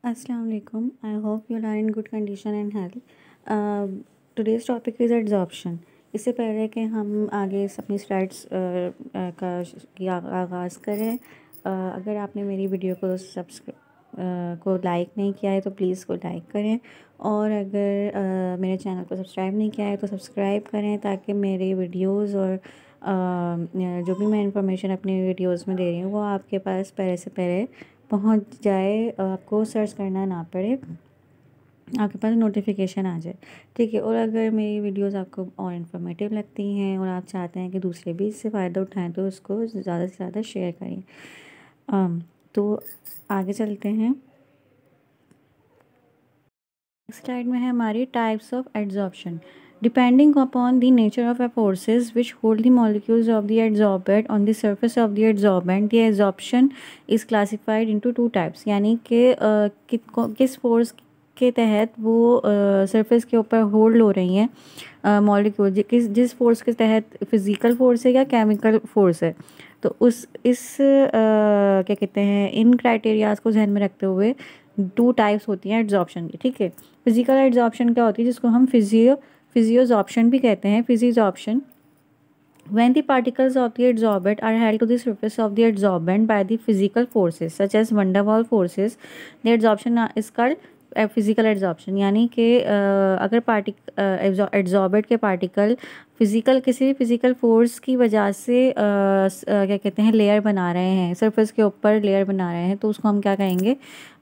Assalamu alaikum. I hope you are in good condition and health. Today's topic is adsorption. इससे पहले कि हम आगे अपनी स्लाइड्स की आगाज़ करें, अगर आपने मेरी वीडियो को को लाइक नहीं किया है तो प्लीज़ इसको लाइक करें, और अगर मेरे चैनल को सब्सक्राइब नहीं किया है तो सब्सक्राइब करें ताकि मेरी वीडियोस और जो भी मैं इंफॉर्मेशन अपनी वीडियोस में दे रही हूँ वो आपके पास पहले से पहले पहुंच जाए, आपको सर्च करना ना पड़े, आपके पास नोटिफिकेशन आ जाए। ठीक है। और अगर मेरी वीडियोस आपको और इन्फॉर्मेटिव लगती हैं और आप चाहते हैं कि दूसरे भी इससे फ़ायदा उठाएं तो उसको ज़्यादा से ज़्यादा शेयर करें। तो आगे चलते हैं। स्लाइड में है हमारी types of adsorption. Depending upon the nature of a forces which hold the molecules of the adsorbent on the surface of the adsorbent, the adsorption is classified into two types। यानी कि किस force के तहत वो surface के ऊपर hold हो रही हैं मॉलिक्यूल, जिस फोर्स के तहत फिज़िकल फोर्स है या केमिकल फोर्स है। तो क्या कहते हैं, इन क्राइटेरियाज को ध्यान में रखते हुए टू टाइप्स होती हैं एड्जॉर्प्शन की। ठीक है। फिजिकल एड्जॉर्प्शन क्या होती है, जिसको हम फिजियोजॉर्प्शन भी कहते हैं। फिजियोजॉर्प्शन when the particles of the adsorbent are held to the surface of the adsorbent by the physical forces such as van der Waals forces, the adsorption is called physical adsorption. यानी कि अगर एड्जॉर्बेंट के particle किसी भी physical force की वजह से क्या कहते हैं, लेयर बना रहे हैं, सरफेस के ऊपर लेयर बना रहे हैं, तो उसको हम क्या कहेंगे,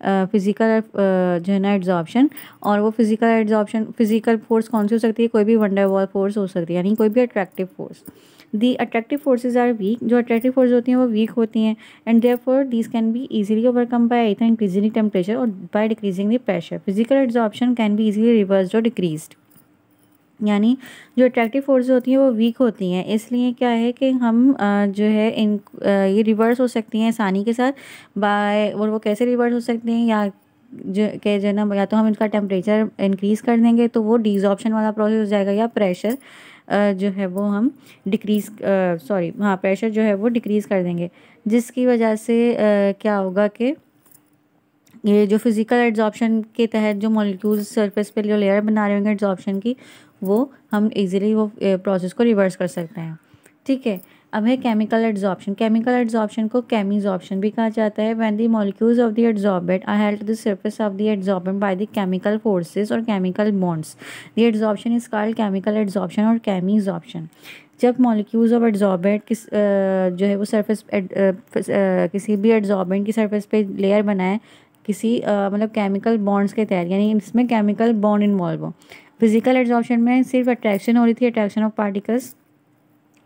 फिज़िकल जो है ना एड्जॉर्प्शन। और वो फिज़िकल फोर्स कौन सी हो सकती है, कोई भी van der Waals फोर्स हो सकती है, यानी कोई भी attractive force. The attractive forces are weak, जो अट्रैक्टिव फोर्स होती हैं वो वीक होती हैं, and therefore these can be easily overcome by either increasing the temperature और by decreasing the pressure. Physical adsorption can be easily reversed और decreased. यानी जो अट्रैक्टिव फोर्स होती हैं वो वीक होती हैं, इसलिए क्या है कि हम जो है ये रिवर्स हो सकती हैं आसानी के साथ बाय, और वो कैसे रिवर्स हो सकती हैं, या या तो हम इनका टेम्परेचर इंक्रीज़ कर देंगे तो वो डिसॉर्प्शन वाला प्रोसेस हो जाएगा, या प्रेशर जो है वो हम प्रेशर जो है वो डिक्रीज़ कर देंगे, जिसकी वजह से क्या होगा कि ये जो फिज़िकल एड्जॉर्प्शन के तहत जो मॉलिक्यूल्स सरफेस पे जो लेयर बना रहे होंगे एड्जॉर्प्शन की, वो हम इजीली वो प्रोसेस को रिवर्स कर सकते हैं। ठीक है। अब है केमिकल एड्जॉर्प्शन। केमिकल एड्जॉर्प्शन को केमिजॉर्प्शन भी कहा जाता है। When the molecules of the adsorbent are held to the surface of the adsorbent by the chemical forces और chemical bonds, the adsorption is called chemical adsorption और केमिजॉर्प्शन। जब molecules of adsorbent जो है वो सरफेस किसी भी adsorbent की surface पे लेयर बनाए किसी मतलब केमिकल बॉन्ड्स के तहत, यानी इसमें केमिकल बॉन्ड इन्वॉल्व हो। फिजिकल एड्जॉर्प्शन में सिर्फ अट्रैक्शन हो रही थी, अट्रैक्शन ऑफ पार्टिकल्स,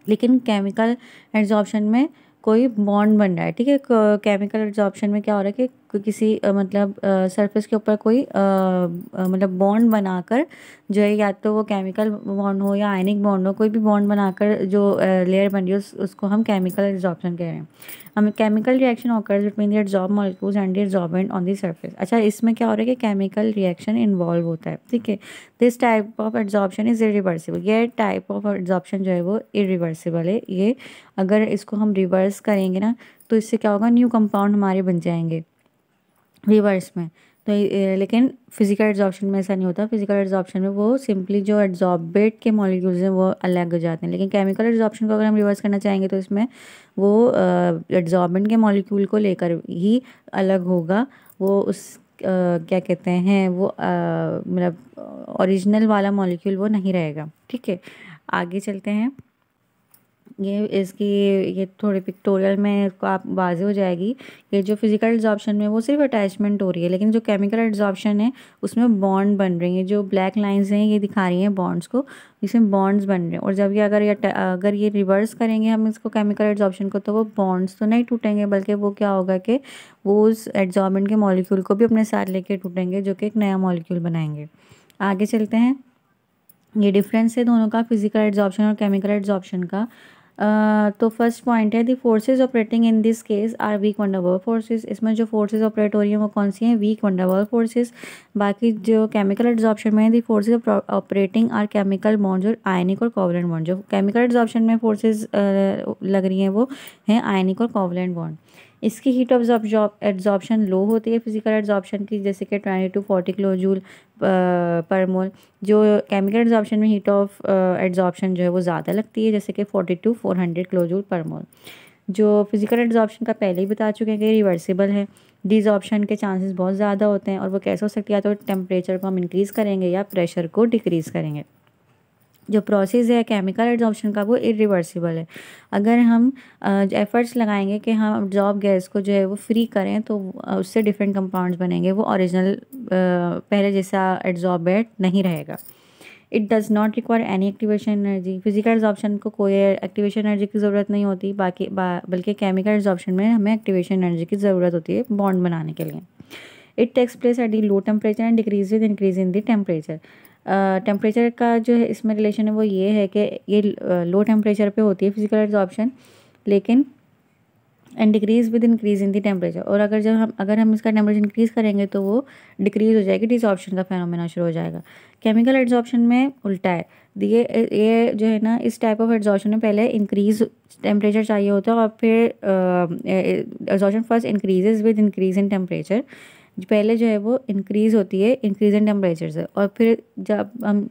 लेकिन केमिकल एड्जॉर्प्शन में कोई बॉन्ड बन रहा है। ठीक है। केमिकल एड्जॉर्प्शन में क्या हो रहा है कि किसी मतलब सरफेस के ऊपर कोई मतलब बॉन्ड बनाकर जो है, या तो वो केमिकल बॉन्ड हो या आयनिक बॉन्ड हो, कोई भी बॉन्ड बनाकर जो लेयर बन रही है उसको हम केमिकल एड्जॉर्प्शन कह रहे हैं। हम chemical reaction occurs between the adsorb molecules and the adsorbent on the surface. अच्छा, इसमें क्या हो रहा है कि केमिकल रिएक्शन इन्वॉल्व होता है। ठीक है। This type of adsorption is irreversible. ये टाइप ऑफ एड्जॉर्प्शन जो है वो इरिवर्सिबल है। ये अगर इसको हम रिवर्स करेंगे ना तो इससे क्या होगा, न्यू कंपाउंड हमारे बन जाएंगे रिवर्स में। तो लेकिन फिजिकल एड्जॉर्प्शन में ऐसा नहीं होता। फिजिकल एड्जॉर्प्शन में वो सिंपली जो एड्जॉर्बेट के मॉलिक्यूल्स हैं वो अलग हो जाते हैं, लेकिन केमिकल एड्जॉर्प्शन को अगर हम रिवर्स करना चाहेंगे तो इसमें वो एड्जॉर्बेंट के मॉलिक्यूल को लेकर ही अलग होगा। वो क्या कहते हैं, वो मतलब ओरिजिनल वाला मॉलिक्यूल वो नहीं रहेगा। ठीक है। आगे चलते हैं। ये थोड़े पिक्टोरियल में आप वाज़ेह हो जाएगी कि जो फिजिकल एड्जॉर्प्शन में वो सिर्फ अटैचमेंट हो रही है, लेकिन जो केमिकल एड्जॉर्प्शन है उसमें बॉन्ड बन रही हैं। जो ब्लैक लाइंस हैं ये दिखा रही हैं बॉन्ड्स को, इसमें बॉन्ड्स बन रहे हैं। और जब ये अगर ये रिवर्स करेंगे हम इसको केमिकल एड्जॉर्प्शन को, तो वो बॉन्ड्स तो नहीं टूटेंगे, बल्कि वो क्या होगा कि वो उस एड्जॉर्बेंट के मॉलिक्यूल को भी अपने साथ लेके टूटेंगे, जो कि एक नया मॉलिक्यूल बनाएंगे। आगे चलते हैं। ये डिफरेंस है दोनों का, फिजिकल एड्जॉर्प्शन और केमिकल एड्जॉर्प्शन का। तो फर्स्ट पॉइंट है, the forces operating in this case are weak van der Waals forces. इसमें जो फोर्सेज ऑपरेट हो रही हैं वो कौन सी हैं, weak van der Waals forces. बाकी जो केमिकल एड्जॉर्प्शन में the forces operating are chemical bonds और आयनिक और कोवलेंट बॉन्ड। जो केमिकल एड्जॉर्प्शन में फोर्सेज लग रही हैं वो हैं आयनिक और कोवलेंट बॉन्ड। इसकी हीट ऑफ एड्जॉर्प्शन लो होती है फिजिकल एड्जॉर्प्शन की, जैसे कि 20 to 40 किलो जूल पर मोल। जो केमिकल एड्जॉर्प्शन में हीट ऑफ एड्जॉर्प्शन जो है वो ज़्यादा लगती है, जैसे कि 40 to 400 किलो जूल पर मोल। जो फिजिकल एड्जॉर्प्शन का पहले ही बता चुके हैं कि रिवर्सिबल है, डिजॉर्प्शन के चांसेस बहुत ज़्यादा होते हैं, और वो कैसे हो सकती है, या तो टेम्परेचर को हम इंक्रीज़ करेंगे या प्रेशर को डिक्रीज़ करेंगे। जो प्रोसेस है केमिकल एड्जॉर्प्शन का वो इरिवर्सिबल है। अगर हम एफर्ट्स लगाएंगे कि हम एब्जॉर्ब गैस को जो है वो फ्री करें, तो उससे डिफरेंट कंपाउंड्स बनेंगे, वो ओरिजिनल पहले जैसा एड्जॉर्बेट नहीं रहेगा। It does not require any activation energy. Physical adsorption को कोई एक्टिवेशन एनर्जी की ज़रूरत नहीं होती, बल्कि केमिकल एड्जॉर्प्शन में हमें एक्टिवेशन एनर्जी की ज़रूरत होती है बॉन्ड बनाने के लिए। It takes place at the low temperature and decrease with increase in the temperature. Temperature का जो है इसमें रिलेशन है वो ये है कि ये लो टेम्परेचर पे होती है फिजिकल एड्जॉर्प्शन, लेकिन and decrease with increase in the temperature. और अगर हम इसका टेम्परेचर इंक्रीज़ करेंगे तो वो डिक्रीज़ हो जाएगी, डिसऑर्प्शन का फेनोमेना शुरू हो जाएगा। केमिकल एड्जॉर्प्शन में उल्टा है। ये जो है ना, इस टाइप ऑफ एड्जॉर्प्शन में पहले इंक्रीज टेम्परेचर चाहिए होता है, और फिर adsorption first increases with increase in temperature. पहले जो है वो इंक्रीज़ होती है इंक्रीज इन टेम्परेचर से, और फिर जब हम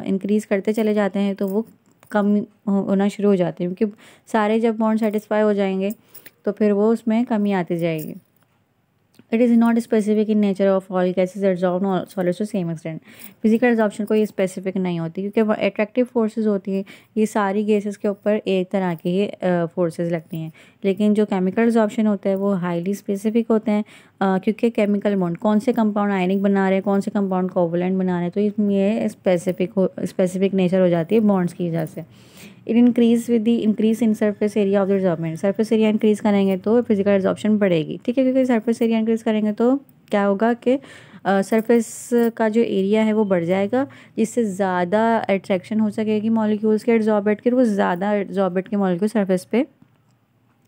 इंक्रीज़ करते चले जाते हैं तो वो कम होना शुरू हो जाते हैं, क्योंकि सारे जब बॉन्ड सेटिस्फाई हो जाएंगे तो फिर वो उसमें कमी आती जाएगी। It is not specific in nature of all gases absorb all solids to same extent. Physical absorption कोई स्पेसिफिक नहीं होती, क्योंकि वो अट्रैक्टिव फोर्सेस होती हैं। ये सारी गैसेस के ऊपर एक तरह की ही फोर्सेस लगती हैं, लेकिन जो केमिकल एब्जॉर्प्शन होता है वो हाईली स्पेसिफिक होते हैं, क्योंकि केमिकल बॉन्ड कौन से कंपाउंड आयनिक बना रहे हैं, कौन से कंपाउंड कोवलेंट बना रहे हैं, तो इसमें स्पेसिफिक नेचर हो जाती है बॉन्ड्स की वजह से। It increase with the increase in surface area of the absorbent. Surface area increase करेंगे तो फिजिकल एब्जॉर्प्शन बढ़ेगी, ठीक है, क्योंकि सरफेस एरिया इंक्रीज़ करेंगे तो क्या होगा कि सरफेस का जो एरिया है वो बढ़ जाएगा, जिससे ज़्यादा अट्रैक्शन हो सकेगी मॉलिक्यूल्स के एब्जॉर्बेट के, वो ज़्यादा एब्जॉर्बेट के मॉलिक्यूल सरफेस पे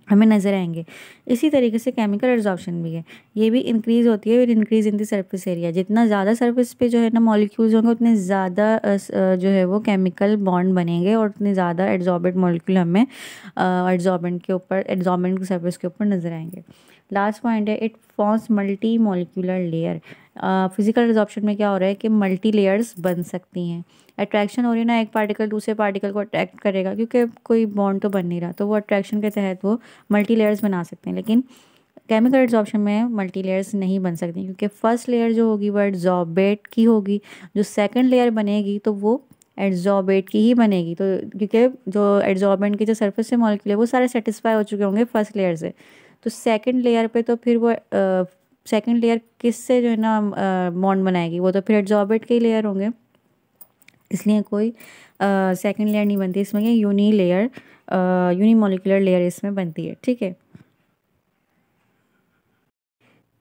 हमें नज़र आएंगे। इसी तरीके से केमिकल एब्जॉर्प्शन भी है, ये भी इंक्रीज़ होती है with increase in the surface area. जितना ज़्यादा सरफेस पे जो है ना मॉलिक्यूल्स होंगे, उतने ज़्यादा जो है वो केमिकल बॉन्ड बनेंगे, और उतने ज़्यादा एड्जॉर्बेंट मॉलिक्यूल हमें एड्जॉर्बेंट की सरफेस के ऊपर नज़र आएंगे। लास्ट पॉइंट है, it forms multi molecular layer. Physical absorption में क्या हो रहा है कि मल्टी लेयर्स बन सकती हैं। अट्रैक्शन हो रही है ना, एक पार्टिकल दूसरे पार्टिकल को अट्रैक्ट करेगा, क्योंकि कोई बॉन्ड तो बन नहीं रहा, तो वो अट्रैक्शन के तहत वो मल्टी लेयर्स बना सकते हैं। लेकिन केमिकल एड्जॉर्प्शन में मल्टी लेयर्स नहीं बन सकती, क्योंकि फर्स्ट लेयर जो होगी वो एड्जॉर्बेट की होगी, जो सेकंड लेयर बनेगी तो वो एड्जॉर्बेट की ही बनेगी। तो क्योंकि जो एड्जॉर्बेंट के जो सरफेस से मॉलिक्यूल है वो सारे सेटिस्फाई हो चुके होंगे फर्स्ट लेयर से, तो सेकंड लेयर पे तो फिर वो सेकंड लेयर किससे जो है ना बॉन्ड बनाएगी, वो तो फिर एड्जॉर्बेट के ही लेयर होंगे, इसलिए कोई सेकंड लेयर नहीं बनती इसमें, ये यूनिमॉलिक्यूलर लेयर इसमें बनती है, ठीक है।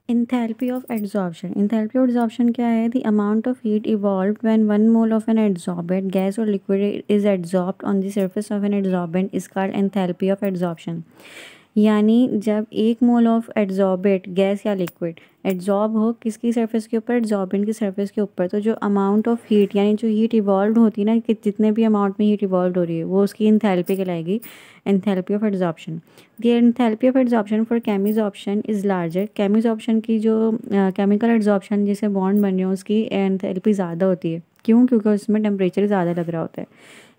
Enthalpy of adsorption. Enthalpy of adsorption क्या है? The amount of heat evolve when 1 mole of an adsorbent gas और liquid is adsorbed on the surface of an adsorbent is called enthalpy of adsorption. यानी जब 1 mole of adsorbate gas या liquid adsorb हो किसकी surface के ऊपर, adsorbent की surface के ऊपर, तो जो अमाउंट ऑफ हीट यानी जो हीट इवॉल्व होती है ना, कि जितने भी अमाउंट में हीट इवॉल्व हो रही है वो उसकी एंथैल्पी कहलाएगी, enthalpy of adsorption. The enthalpy of adsorption for chemisorption is larger. Chemisorption की जो केमिकल एड्जॉर्प्शन जिसे बॉन्ड बन रहे हो उसकी एंथैल्पी ज़्यादा होती है। क्यों? क्योंकि उसमें टेम्परेचर ज़्यादा लग रहा होता है,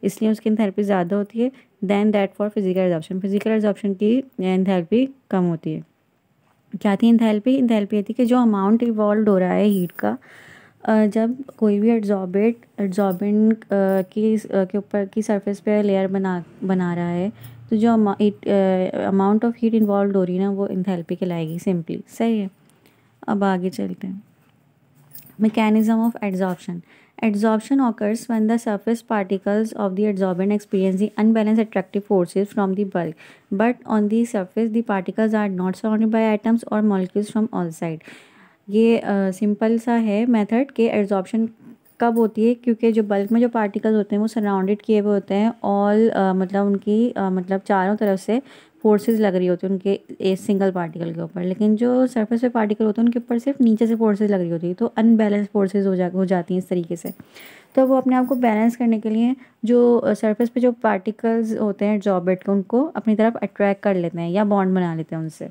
इसलिए उसकी एंथैल्पी ज़्यादा होती है than that for physical adsorption. Physical adsorption की एंथैल्पी कम होती है। क्या थी एंथैल्पी? एंथैल्पी थी कि जो अमाउंट इवॉल्व हो रहा है हीट का, जब कोई भी एड्जॉर्बेंट के ऊपर की सरफेस पे लेयर बना रहा है, तो जो अमाउंट ऑफ हीट इन्वॉल्व हो रही है ना, वो एंथैल्पी कहलाएगी सिंपली। सही है, अब आगे चलते हैं। Mechanism of adsorption. Adsorption occurs when the surface particles of the adsorbent experience the unbalanced attractive forces from the bulk, but on the surface the particles are not surrounded by atoms or molecules from all sides. ये simple सा है method कि adsorption कब होती है, क्योंकि जो bulk में जो पार्टिकल्स होते हैं वो सराउंडेड किए हुए होते हैं, ऑल मतलब उनकी मतलब चारों तरफ से फोर्सेस लग रही होती है उनके एक सिंगल पार्टिकल के ऊपर, लेकिन जो सरफेस पे पार्टिकल होते हैं उनके ऊपर सिर्फ नीचे से फोर्सेस लग रही होती है, तो अनबैलेंस फोर्सेस हो जाती हैं इस तरीके से। तो वो अपने आप को बैलेंस करने के लिए जो सरफेस पे जो पार्टिकल्स होते हैं एड्जॉर्बेंट के, उनको अपनी तरफ अट्रैक्ट कर लेते हैं या बॉन्ड बना लेते हैं उनसे।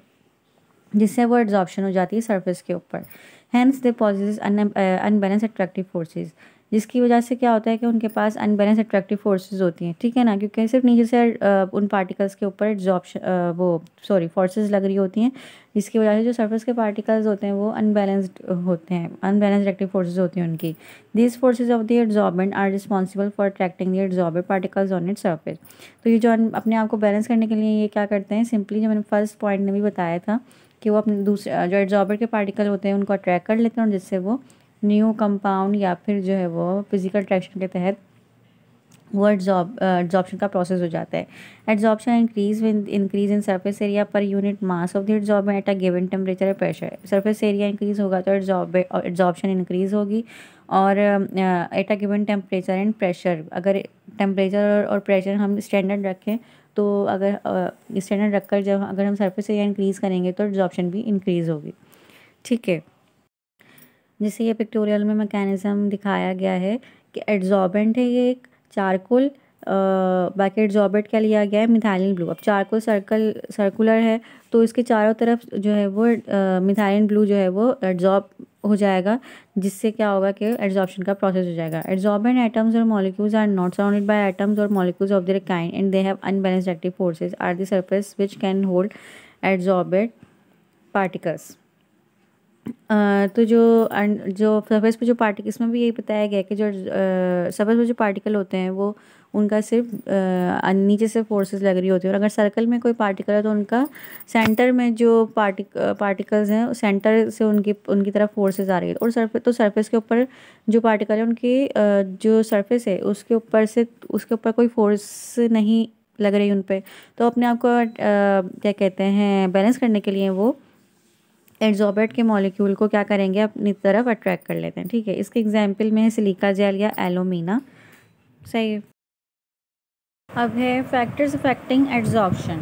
जिससे वो एड्जॉर्प्शन हो जाती है सरफेस के ऊपर। Hence they possess unbalance attractive forces, जिसकी वजह से क्या होता है कि उनके पास अनबैलेंस अट्रैक्टिव फोर्सेज होती हैं, ठीक है ना, क्योंकि सिर्फ नीचे से उन पार्टिकल्स के ऊपर फोर्सेज लग रही होती हैं, जिसकी वजह से जो सरफेस के पार्टिकल्स होते हैं वो अनबैलेंस्ड होते हैं, अनबैलेंस्ड अट्रैक्टिव फोर्सेज होती हैं उनकी। These forces of the adsorbent are responsible for attracting the adsorbed particles on its surface. तो ये जो अपने आप को बैलेंस करने के लिए ये क्या करते हैं, सिंपली जो मैंने फर्स्ट पॉइंट में भी बताया था कि वो अपने दूसरे जो एड्जॉर्बर के पार्टिकल होते हैं उनको अट्रैक्ट कर लेते हैं, और जिससे वो न्यू कंपाउंड या फिर जो है वो फिजिकल अट्रैक्शन के तहत वो एड्जॉर्प्शन का प्रोसेस हो जाता है। Adsorption increase with increase in surface area per unit mass of the adsorbent at a given temperature और प्रेशर। सरफेस एरिया इंक्रीज होगा तो एड्जॉर्प्शन इंक्रीज होगी, और at a given temperature and pressure, अगर टेम्परेचर और प्रेशर हम standard रखें तो अगर स्टैंडर्ड रखकर जब अगर हम सरफेस एरिया इंक्रीज़ करेंगे तो एड्जॉर्प्शन भी इंक्रीज़ होगी, ठीक है। जैसे ये पिक्टोरियल में मैकेनिज़्म दिखाया गया है कि एड्जॉर्बेंट है ये एक चारकोल, बाकी एड्जॉर्बेंट क्या लिया गया है, मिथाइलिन ब्लू। अब चारकोल सर्कुलर है तो इसके चारों तरफ जो है वो मिथाइलिन ब्लू जो है वो एड्जॉर्ब हो जाएगा, जिससे क्या होगा कि एड्जॉर्प्शन का प्रोसेस हो जाएगा। एड्जॉर्बेंट एटम्स और molecules are not surrounded by atoms और molecules of their kind and they have unbalanced active forces are the surface which can hold adsorbed particles. तो जो सरफेस पे जो पार्टिकल, इसमें भी यही बताया गया कि जो सरफेस पे जो पार्टिकल होते हैं वो उनका सिर्फ नीचे से फोर्सेस लग रही होती है, और अगर सर्कल में कोई पार्टिकल है तो उनका सेंटर में जो पार्टिकल्स हैं सेंटर से उनकी तरफ फोर्सेस आ रही है, और सरफेस के ऊपर जो पार्टिकल है उनकी जो सरफेस है उसके ऊपर कोई फोर्स नहीं लग रही उन पर, तो अपने आप को क्या कहते हैं बैलेंस करने के लिए वो एड्जॉर्बेंट के मॉलिक्यूल को क्या करेंगे, अपनी तरफ अट्रैक्ट कर लेते हैं, ठीक है। इसके एग्जाम्पल में है सिलिका जेल या एलोमीना, सही है। अब है factors affecting adsorption.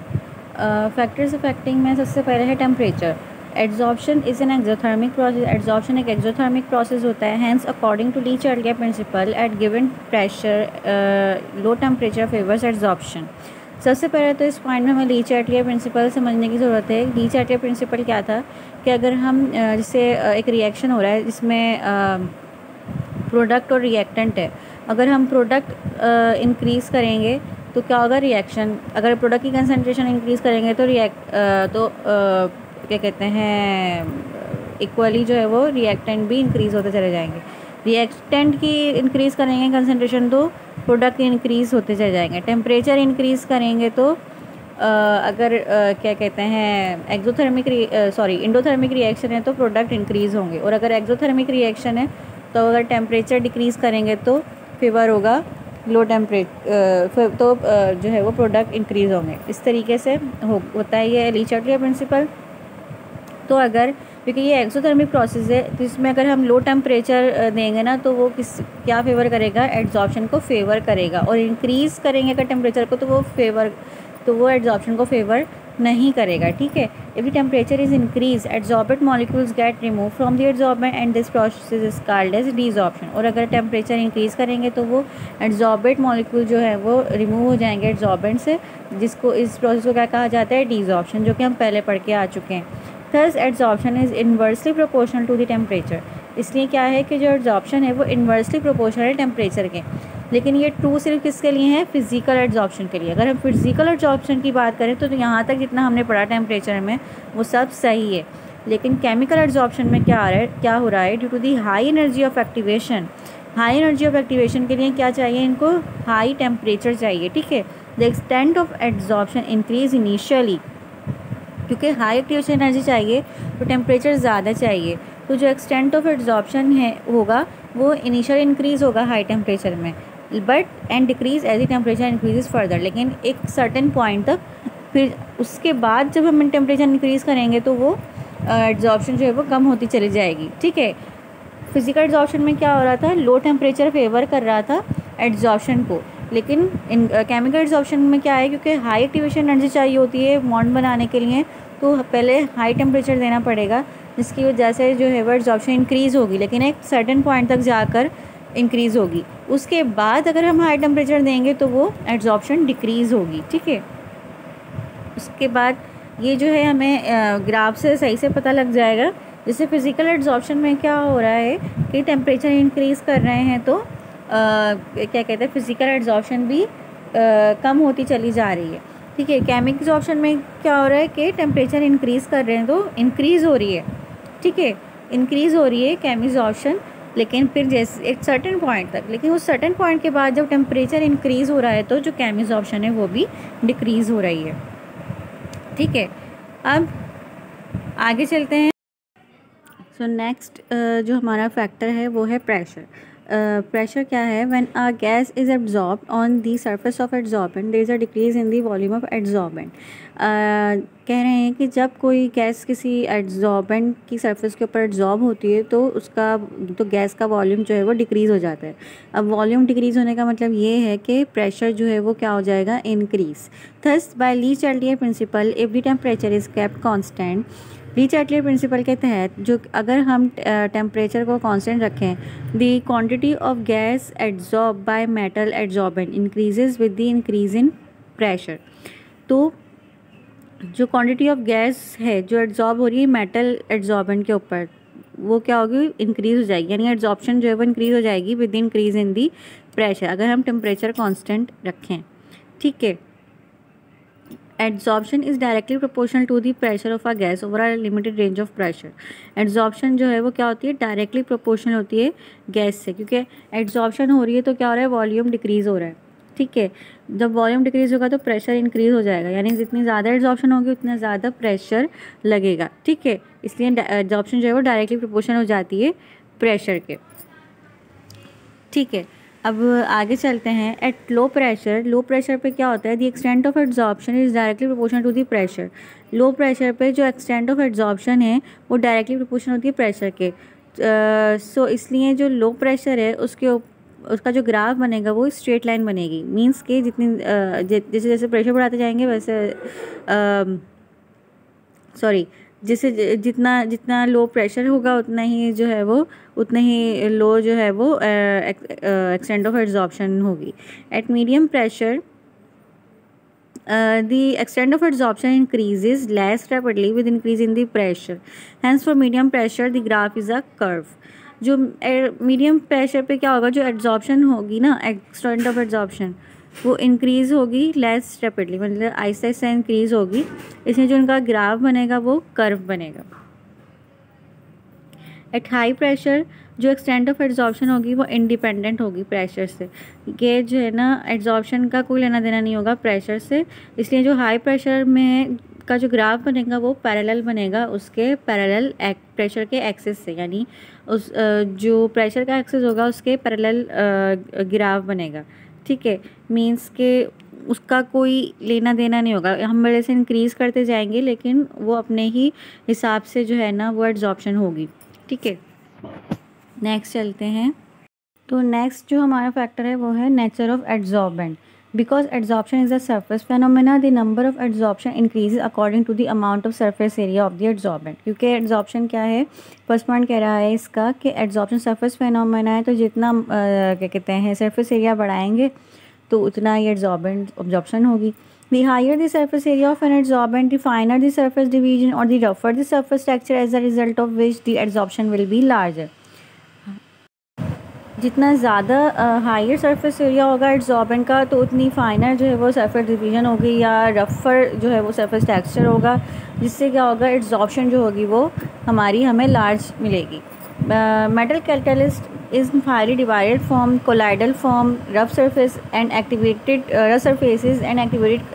Factors affecting में सबसे पहले है temperature. Adsorption is an exothermic process, adsorption एक एक्सोथर्मिक प्रोसेस होता है। Hence according to Le Chatelier principle at given pressure low temperature favours adsorption. सबसे पहले तो इस पॉइंट में हमें ली चार्टियर प्रिंसिपल समझने की ज़रूरत है। ली चार्टियर प्रिंसिपल क्या था कि अगर हम जैसे एक रिएक्शन हो रहा है जिसमें प्रोडक्ट और रिएक्टेंट है, अगर हम प्रोडक्ट इंक्रीज़ करेंगे तो क्या होगा, रिएक्शन, अगर प्रोडक्ट की कंसनट्रेशन इंक्रीज़ करेंगे तो क्या कहते हैं इक्वली जो है वो रिएक्टेंट भी इंक्रीज़ होते चले जाएंगे। रिएक्टेंट की इंक्रीज़ करेंगे कंसनट्रेशन तो प्रोडक्ट इंक्रीज़ होते चले जाएंगे। टेम्परेचर इंक्रीज़ करेंगे तो अगर क्या कहते हैं इंडोथर्मिक रिएक्शन है तो प्रोडक्ट इंक्रीज़ होंगे, और अगर एक्सोथर्मिक रिएक्शन है तो अगर टेम्परेचर डिक्रीज़ करेंगे तो फेवर होगा लो टेम्परेचर, तो जो है वो प्रोडक्ट इंक्रीज़ होंगे। इस तरीके से होता है ये ली चार्टियर प्रिंसिपल। तो अगर क्योंकि ये एक्सोथर्मिक प्रोसेस है तो इसमें अगर हम लो टेम्परेचर देंगे ना तो वो क्या फेवर करेगा, एड्जॉर्प्शन को फेवर करेगा, और इंक्रीज़ करेंगे अगर टेम्परेचर को तो वो एड्जॉर्प्शन को फेवर नहीं करेगा, ठीक है। If the temperature is increase adsorbent molecules get remove from the adsorbent and this process is called as desorption. और अगर टेम्परेचर इंक्रीज़ करेंगे तो वो एड्जॉर्बेंट मॉलिक्यूल जो है वो रिमूव हो जाएंगे एड्जॉर्बेंट से, जिसको इस प्रोसेस को क्या कहा जाता है, डीजॉर्प्शन, जो कि हम पहले पढ़ के आ चुके हैं। Thus adsorption is inversely proportional to the temperature. इसलिए क्या है कि जो एड्जॉर्प्शन है वो इन्वर्सली प्रोपोर्शनल है टेम्परेचर के। लेकिन ये ट्रू सिर्फ किसके लिए है, फिजिकल एड्जॉर्प्शन के लिए। अगर हम फिजिकल एड्जॉर्प्शन की बात करें तो यहाँ तक जितना हमने पढ़ा टेम्परेचर में वो सब सही है, लेकिन केमिकल एड्जॉर्प्शन में क्या हो रहा है, due to the high energy of activation. High energy of activation के लिए क्या चाहिए, इनको हाई टेम्परेचर चाहिए, ठीक है। The extent of adsorption increase initially, क्योंकि हाई एक्टिवेशन एनर्जी चाहिए तो टेम्परेचर ज़्यादा चाहिए, तो जो एक्सटेंट ऑफ एड्जॉर्प्शन है होगा वो इनिशियल इंक्रीज़ होगा हाई टेम्परेचर में, but and decrease as the temperature increases further. लेकिन एक सर्टेन पॉइंट तक, फिर उसके बाद जब हम टेम्परेचर इंक्रीज़ करेंगे तो वो एड्जॉर्प्शन जो है वो कम होती चली जाएगी, ठीक है। फिजिकल एड्जॉर्प्शन में क्या हो रहा था, लो टेम्परेचर फेवर कर रहा था एड्जॉर्प्शन को, लेकिन केमिकल एड्जॉर्प्शन में क्या है, क्योंकि हाई एक्टिवेशन एनर्जी चाहिए होती है बॉन्ड बनाने के लिए, तो पहले हाई टेम्परेचर देना पड़ेगा, जिसकी वजह से जो है वो एड्जॉर्प्शन इंक्रीज़ होगी, लेकिन एक सर्टेन पॉइंट तक जाकर इंक्रीज़ होगी। उसके बाद अगर हम हाई टेम्परेचर देंगे तो वो एड्जॉर्प्शन डिक्रीज़ होगी, ठीक है। उसके बाद ये जो है हमें ग्राफ से सही से पता लग जाएगा। जैसे फिज़िकल एड्जॉर्प्शन में क्या हो रहा है कि टेम्परेचर इंक्रीज़ कर रहे हैं तो क्या कहते हैं फिज़िकल एड्जॉर्प्शन भी कम होती चली जा रही है। ठीक है, केमिकल एब्जॉर्प्शन में क्या हो रहा है कि टेम्परेचर इंक्रीज़ कर रहे हैं तो इंक्रीज़ हो रही है। ठीक है, इंक्रीज़ हो रही है केमिकल एब्जॉर्प्शन, लेकिन फिर जैसे एक सर्टेन पॉइंट तक, लेकिन उस सर्टेन पॉइंट के बाद जब टेम्परेचर इंक्रीज़ हो रहा है तो जो केमिकल एब्जॉर्प्शन है वो भी डिक्रीज़ हो रही है। ठीक है, अब आगे चलते हैं। सो नेक्स्ट जो हमारा फैक्टर है वो है प्रेशर। प्रेशर क्या है? When a gas is absorbed on the surface of adsorbent there is a decrease in the volume of adsorbent. कह रहे हैं कि जब कोई गैस किसी एड्जॉर्बेंट की सरफेस के ऊपर एड्जॉर्ब होती है तो उसका तो गैस का वॉल्यूम जो है वो डिक्रीज़ हो जाता है। अब वॉल्यूम डिक्रीज़ होने का मतलब ये है कि प्रेशर जो है वो क्या हो जाएगा? Increase. Thus by Le Chatelier principle if the temperature is kept constant, Le Chatelier principle के तहत जो अगर हम टेम्परेचर को कांस्टेंट रखें, the quantity of gas adsorb by metal adsorbent increases with the increase in pressure. तो जो क्वांटिटी ऑफ गैस है जो एड्जॉर्ब हो रही है मेटल एड्जॉर्बेंट के ऊपर, वो क्या होगी? इंक्रीज़ हो जाएगी, यानी एड्जॉर्प्शन जो है वो इंक्रीज़ हो जाएगी with increase in the pressure, अगर हम टेम्परेचर कांस्टेंट रखें। ठीक है, adsorption is directly proportional to the pressure of a gas over a limited range of pressure. Adsorption जो है वो क्या होती है? डायरेक्टली प्रोपोर्शनल होती है गैस से, क्योंकि एड्जॉर्प्शन हो रही है तो क्या हो रहा है? वॉल्यूम डिक्रीज़ हो रहा है। ठीक है, जब वॉल्यूम डिक्रीज़ होगा तो प्रेशर इंक्रीज़ हो जाएगा, यानी जितनी ज़्यादा एड्जॉर्प्शन होगी उतना ज़्यादा प्रेशर लगेगा। ठीक है, इसलिए एड्जॉर्प्शन जो है वो डायरेक्टली प्रोपोर्शनल हो जाती है प्रेशर के। ठीक है, अब आगे चलते हैं। एट लो प्रेशर पे क्या होता है? The extent of adsorption is directly proportional to the pressure. Low pressure पे जो एक्सटेंट ऑफ एड्जॉर्प्शन है वो डायरेक्टली प्रोपोर्शनल होती है प्रेशर के। सो इसलिए जो लो प्रेशर है उसका जो ग्राफ बनेगा वो स्ट्रेट लाइन बनेगी। मींस के जितनी जैसे जैसे प्रेशर बढ़ाते जाएंगे वैसे जैसे जितना लो प्रेशर होगा उतना ही जो है वो उतना ही लो जो है वो एक्सटेंट ऑफ एड्जॉर्प्शन होगी। Eight medium pressure the extent of adsorption increases less rapidly with increase in the pressure. Hence for medium pressure the graph is a curve. जो मीडियम प्रेशर पे क्या होगा? जो एड्जॉर्प्शन होगी ना, एक्सटेंट ऑफ एड्जॉर्प्शन, वो increase होगी less rapidly, मतलब आहिस्ता आहिस्ता इंक्रीज़ होगी। इसमें जो उनका ग्राफ बनेगा वो कर्व बनेगा। एट हाई प्रेशर जो एक्सटेंट ऑफ एड्जॉर्प्शन होगी वो इंडिपेंडेंट होगी प्रेशर से। ये जो है ना, एड्जॉर्प्शन का कोई लेना देना नहीं होगा प्रेशर से, इसलिए जो हाई प्रेशर में का जो ग्राफ बनेगा वो पैरेलल बनेगा उसके पैरेलल प्रेशर के एक्सिस से, यानी उस जो प्रेशर का एक्सिस होगा उसके पैरेलल ग्राफ बनेगा। ठीक है, मींस के उसका कोई लेना देना नहीं होगा, हम बड़े से इंक्रीज़ करते जाएंगे लेकिन वो अपने ही हिसाब से जो है ना वो एड्जॉर्प्शन होगी। ठीक है, नेक्स्ट चलते हैं। तो नेक्स्ट जो हमारा फैक्टर है वो है nature of adsorbent. Because adsorption is a surface phenomena the number of adsorption increases according to the amount of surface area of the adsorbent. क्योंकि एड्जॉर्प्शन क्या है? फर्स्ट पॉइंट कह रहा है इसका कि एड्जॉर्प्शन सरफेस फेनोमेना है, तो जितना क्या कहते हैं सरफेस एरिया बढ़ाएंगे तो उतना ही एड्जॉर्प्शन होगी। The higher the surface area of an adsorbent, the finer the surface division or the rougher the surface texture, as a result of which the adsorption will be larger. जितना ज़्यादा higher surface area होगा adsorbent का तो उतनी फाइनर जो है वो surface division होगी या रफर जो है वो सरफेस टेक्सचर होगा, जिससे क्या होगा? एड्जॉर्प्शन जो होगी वो हमें लार्ज मिलेगी। Metal catalyst is finely divided from colloidal form, rough surfaces and activated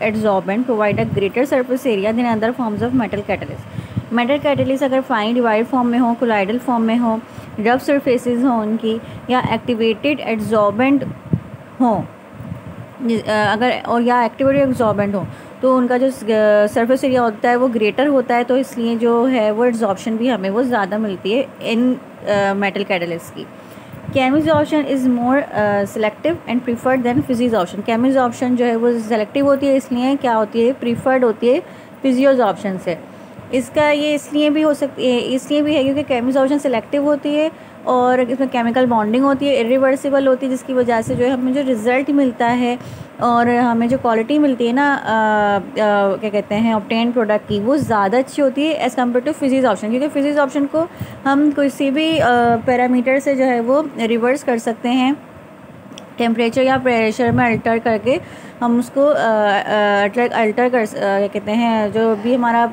adsorbent provide a greater surface area than other forms of metal catalyst. Metal catalyst अगर फाइन डिवाइड फॉर्म में हो, colloidal form में हो, rough surfaces हो उनकी, या activated adsorbent हो अगर, और या एक्टिवेटेड एड्जॉर्बेंट हो, तो उनका जो सरफेस एरिया होता है वो ग्रेटर होता है, तो इसलिए जो है वो एड्जॉर्प्शन भी हमें वो ज़्यादा मिलती है इन मेटल कैटलिस्ट की। Chemisorption is more selective and preferred than physisorption. Chemisorption जो है वो सेलेक्टिव होती है, इसलिए क्या होती है? प्रीफर्ड होती है फिजियोजॉर्प्शन से। इसका ये इसलिए भी हो सकती है, इसलिए भी है क्योंकि केमिजॉर्प्शन सेलेक्टिव होती है और इसमें केमिकल बॉन्डिंग होती है, इरिवर्सिबल होती है, जिसकी वजह से जो है हमें जो रिज़ल्ट मिलता है और हमें जो क्वालिटी मिलती है ना क्या कहते हैं ऑब्टेन प्रोडक्ट की, वो ज़्यादा अच्छी होती है as compared to physisorption, क्योंकि फिजिक्स ऑप्शन को हम किसी भी पैरामीटर से जो है वो रिवर्स कर सकते हैं, टेम्परेचर या प्रेशर में अल्टर करके हम उसको अल्टर कर क्या कहते हैं जो भी हमारा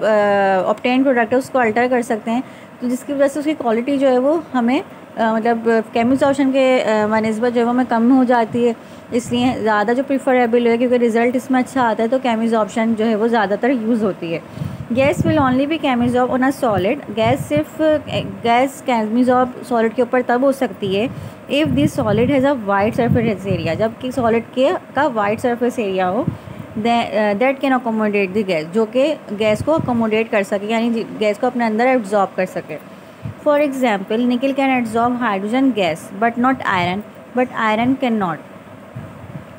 ऑब्टेन प्रोडक्ट है उसको अल्टर कर सकते हैं, तो जिसकी वजह से उसकी क्वालिटी जो है वो हमें मतलब केमिकल ऑप्शन के बनस्बत जो है वो हमें कम हो जाती है, इसलिए ज़्यादा जो प्रीफरेबल है क्योंकि रिज़ल्ट इसमें अच्छा आता है तो केमिकल ऑप्शन जो है वो ज़्यादातर यूज़ होती है। Gas will only be chemisorb on a solid, gas chemisorb solid के ऊपर तब हो सकती है if this solid has a wide surface area, जबकि सॉलिड के का वाइड सरफेस एरिया हो that can accommodate the gas, जो कि गैस को अकोमोडेट कर सके, यानी गैस को अपने अंदर एब्जॉर्ब कर सके। फॉर एग्जाम्पल निकल can absorb hydrogen gas but not iron, but iron can not.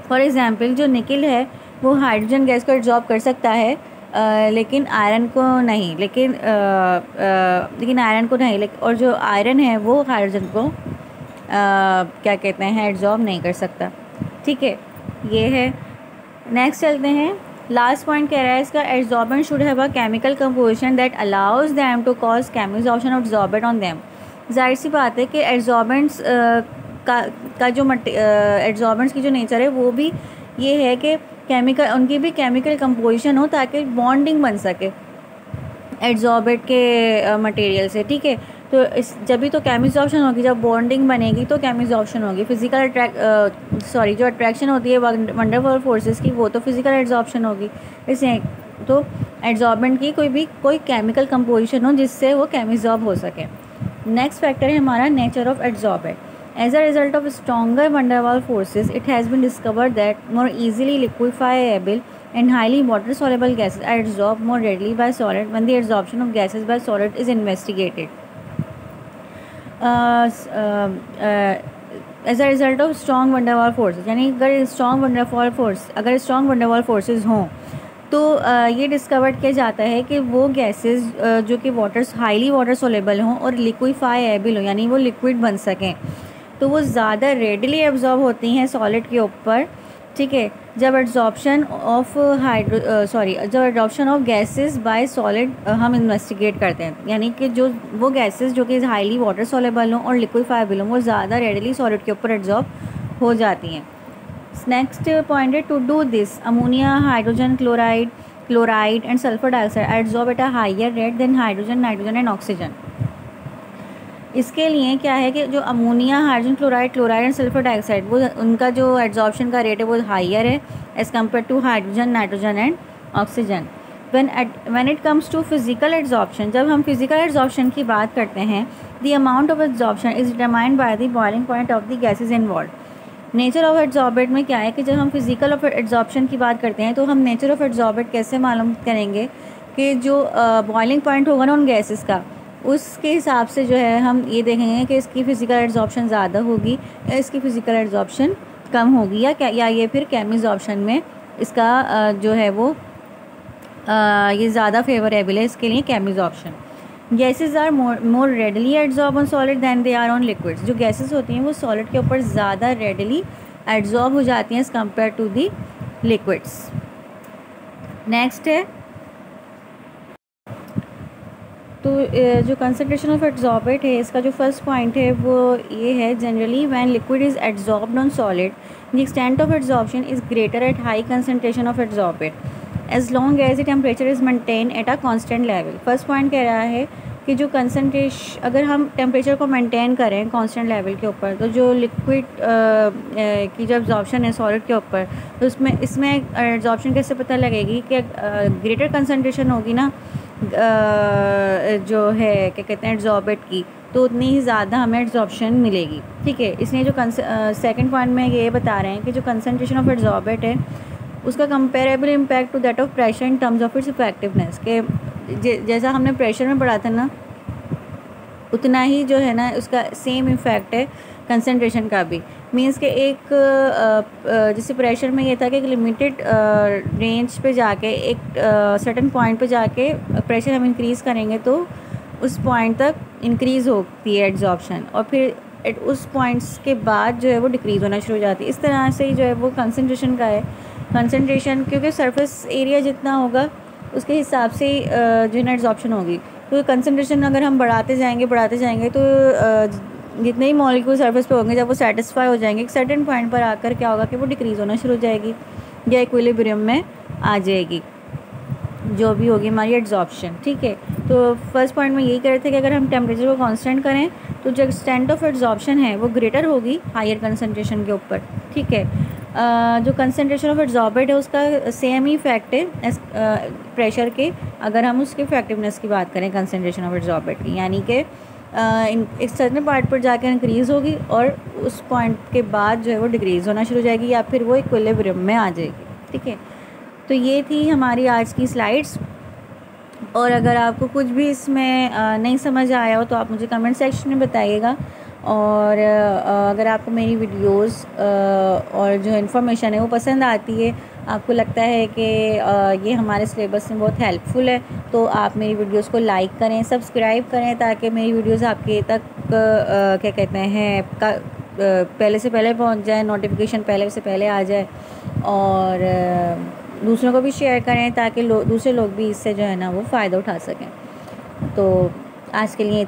For example जो निकल है वो हाइड्रोजन गैस को एब्जॉर्ब कर सकता है लेकिन आयरन को नहीं, लेकिन आयरन को नहीं, और जो आयरन है वो हाइड्रोजन को क्या कहते हैं एब्जॉर्ब नहीं कर सकता। ठीक है, ये है। नेक्स्ट चलते हैं, लास्ट पॉइंट कह रहा है इसका, absorbent should have a chemical composition that allows them to cause chemical absorbent on them. जाहिर सी बात है कि एब्जॉर्बेंट्स का जो एब्जॉर्बेंट्स की जो नेचर है वो भी ये है कि केमिकल उनकी भी केमिकल कंपोजिशन हो ताकि बॉन्डिंग बन सके एब्जॉर्बेंट के मटेरियल से। ठीक है, तो इस जब भी तो केमिजॉर्प्शन होगी, जब बॉन्डिंग बनेगी तो केमिजॉर्प्शन होगी। फिजिकल जो अट्रैक्शन होती है वंडरफुल फोर्सेस की, वो तो फिजिकल एब्जॉर्प्शन होगी। इसलिए तो एब्जॉर्बेंट की कोई केमिकल कंपोजिशन हो जिससे वो केमिजॉर्ब हो सके। नेक्स्ट फैक्टर है हमारा nature of absorbent. As a result of stronger van der Waals forces, it has been discovered that more easily liquefiable and highly water-soluble gases are absorbed more readily by solid when the absorption of gases by solid is investigated. As a result of strong van der Waals forces, यानी अगर strong van der Waals forces हों तो ये discover किया जाता है कि वो गैसेस जो कि हाईली वाटर सोलेबल हों और लिक्विफाएबल हों, यानी वो लिक्विड बन सकें, तो वो ज़्यादा रेडली एब्जॉर्ब होती हैं सॉलिड के ऊपर। ठीक है, जब absorption of gases bye solid हम इन्वेस्टिगेट करते हैं, यानी कि जो वो गैसेस जो कि हाईली वाटर सोलेबल हों और लिक्विफाएबल हों वो ज़्यादा रेडली सॉलिड के ऊपर एब्जॉर्ब हो जाती हैं। नेक्स्ट पॉइंट है, to do this ammonia, hydrogen chloride and sulphur dioxide absorb at a higher rate than hydrogen, nitrogen and oxygen. इसके लिए क्या है कि जो ammonia, hydrogen chloride and sulphur dioxide वो उनका जो एब्जॉर्प्शन का रेट है वो हायर है as compared to hydrogen, nitrogen and oxygen. When it comes to physical absorption, जब हम फिजिकल एब्जॉर्प्शन की बात करते हैं, the amount of absorption is determined by the boiling point of the gases involve. Nature of absorbent में क्या है कि जब हम फिजिकल ऑफ एब्जॉर्प्शन की बात करते हैं तो हम नेचर ऑफ एब्जॉर्बेंट कैसे मालूम करेंगे कि जो बॉइलिंग पॉइंट होगा ना उन गैसेस का, उसके हिसाब से जो है हम ये देखेंगे कि इसकी फ़िज़िकल एब्जॉर्प्शन ज़्यादा होगी या इसकी फ़िज़िकल एब्जॉर्प्शन कम होगी, या ये फिर केमिजॉर्प्शन में इसका जो है वो ये ज़्यादा फेवरेबल है इसके लिए chemisorption. Gases are more readily absorb on solid than they are on liquids. जो गैसेस होती हैं वो सॉलिड के ऊपर ज़्यादा रेडली एब्जॉर्ब हो जाती हैं as compared to the liquids. Next है, तो जो कंसंट्रेशन ऑफ एब्जॉर्बेंट है इसका जो फर्स्ट पॉइंट है वो ये है, generally when liquid is absorbed on solid the extent of absorption is greater at high concentration of absorbent as long as the temperature is maintain at a constant level. First point कह रहा है कि जो concentration, अगर हम temperature को maintain करें constant level के ऊपर, तो जो लिक्विड की जो एब्जॉर्प्शन है सॉलिड के ऊपर, तो इसमें एब्जॉर्प्शन कैसे पता लगेगी कि ग्रेटर कंसंट्रेशन होगी ना जो है क्या कहते हैं एब्जॉर्बेंट की, तो उतनी ही ज़्यादा हमें एब्जॉर्प्शन मिलेगी। ठीक है, इसलिए जो सेकंड पॉइंट में ये बता रहे हैं कि जो कंसंट्रेशन ऑफ एब्जॉर्बेंट है उसका comparable impact to that of pressure in terms of its effectiveness, के जैसा हमने प्रेशर में पढ़ा था ना उतना ही जो है ना उसका सेम इफ़ेक्ट है कंसंट्रेशन का भी। मीन्स के एक जैसे प्रेशर में ये था कि एक लिमिटेड रेंज पे जाके एक सर्टेन पॉइंट पे जाके प्रेशर हम इंक्रीज़ करेंगे तो उस पॉइंट तक इंक्रीज़ होती है एड्जॉर्प्शन, और फिर उस पॉइंट्स के बाद जो है वो डिक्रीज़ होना शुरू हो जाती है। इस तरह से ही जो है वो कंसंट्रेशन का है। कंसंट्रेशन क्योंकि सरफेस एरिया जितना होगा उसके हिसाब से जो है ना एड्जॉर्प्शन होगी। तो कंसंट्रेशन अगर हम बढ़ाते जाएंगे तो जितने ही मॉलिक्यूल सरफेस पे होंगे, जब वो सेटिस्फाई हो जाएंगे एक सर्टेन पॉइंट पर आकर क्या होगा कि वो डिक्रीज़ होना शुरू हो जाएगी या इक्विलिब्रियम में आ जाएगी, जो भी होगी हमारी एड्जॉर्प्शन। ठीक है, तो फर्स्ट पॉइंट में यही कह रहे थे कि अगर हम टेम्परेचर को कांस्टेंट करें तो जो एक्सटेंट ऑफ एड्जॉर्प्शन है वो ग्रेटर होगी हायर कंसंट्रेशन के ऊपर। ठीक है, जो कंसंट्रेशन ऑफ एड्जॉर्बेट है उसका सेम ही इफेक्ट है प्रेशर के, अगर हम उसके इफेक्टिवनेस की बात करें कंसंट्रेशन ऑफ एड्जॉर्बेट की, यानी कि एक सर्टेन पार्ट पर जाकर इंक्रीज़ होगी और उस पॉइंट के बाद जो है वो डिक्रीज़ होना शुरू हो जाएगी या फिर वो इक्विलिब्रियम में आ जाएगी। ठीक है, तो ये थी हमारी आज की स्लाइड्स, और अगर आपको कुछ भी इसमें नहीं समझ आया हो तो आप मुझे कमेंट सेक्शन में बताइएगा, और अगर आपको मेरी वीडियोस और जो इन्फॉर्मेशन है वो पसंद आती है, आपको लगता है कि ये हमारे सिलेबस में बहुत हेल्पफुल है, तो आप मेरी वीडियोस को लाइक करें, सब्सक्राइब करें, ताकि मेरी वीडियोस आपके तक क्या कहते हैं पहले से पहले पहुंच जाए, नोटिफिकेशन पहले से पहले आ जाए, और दूसरों को भी शेयर करें ताकि दूसरे लोग भी इससे जो है ना वो फ़ायदा उठा सकें। तो आज के लिए